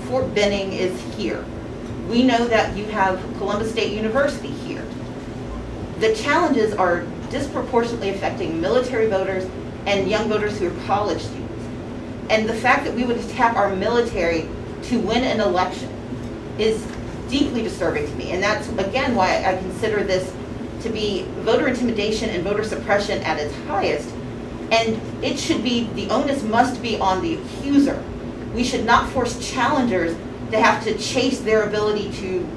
Fort Benning is here. We know that you have Columbus State University here. The challenges are disproportionately affecting military voters and young voters who are college students. And the fact that we would attack our military to win an election is deeply disturbing to me. And that's, again, why I consider this to be voter intimidation and voter suppression at its highest. And it should be, the onus must be on the accuser. We should not force challengers to have to chase their ability to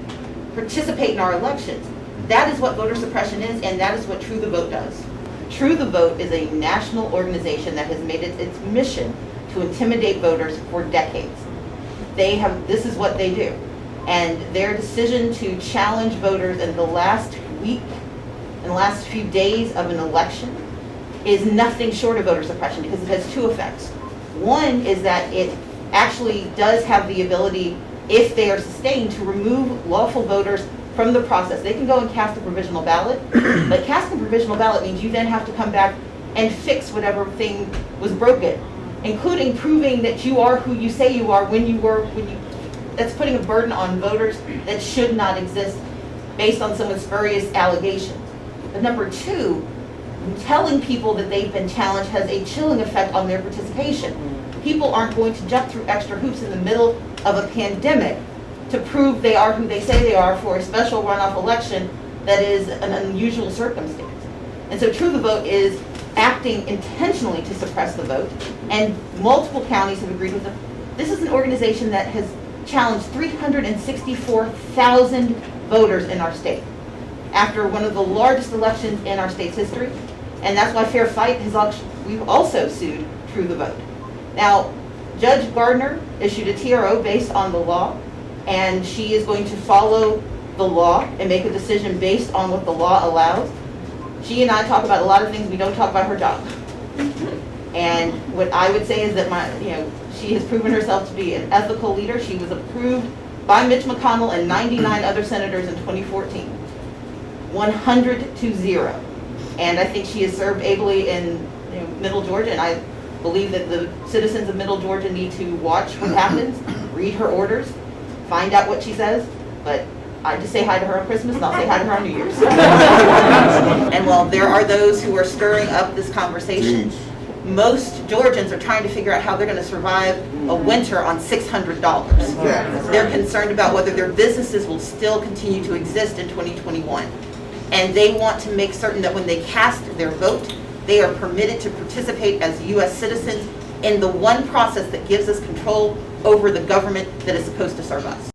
participate in our elections. That is what voter suppression is, and that is what True the Vote does. True the Vote is a national organization that has made it its mission to intimidate voters for decades. This is what they do. And their decision to challenge voters in the last week, in the last few days of an election, is nothing short of voter suppression because it has two effects. One is that it actually does have the ability, if they are sustained, to remove lawful voters from the process. They can go and cast a provisional ballot, but casting a provisional ballot means you then have to come back and fix whatever thing was broken, including proving that you are who you say you are that's putting a burden on voters that should not exist based on someone's spurious allegations. But number two, telling people that they've been challenged has a chilling effect on their participation. People aren't going to jump through extra hoops in the middle of a pandemic to prove they are who they say they are for a special runoff election that is an unusual circumstance. And so True the Vote is acting intentionally to suppress the vote, and multiple counties have agreed with them. This is an organization that has challenged 364,000 voters in our state after one of the largest elections in our state's history. And that's why Fair Fight we've also sued True the Vote. Now, Judge Gardner issued a TRO based on the law, and she is going to follow the law and make a decision based on what the law allows. She and I talk about a lot of things. We don't talk about her job. And what I would say is that she has proven herself to be an ethical leader. She was approved by Mitch McConnell and 99 other senators in 2014, 100-0. And I think she has served ably in Middle Georgia, and I believe that the citizens of Middle Georgia need to watch what happens, read her orders, find out what she says. But I just say hi to her on Christmas, and I'll say hi to her on New Year's. And while there are those who are stirring up this conversation, most Georgians are trying to figure out how they're going to survive a winter on $600. They're concerned about whether their businesses will still continue to exist in 2021. And they want to make certain that when they cast their vote, they are permitted to participate as U.S. citizens in the one process that gives us control over the government that is supposed to serve us.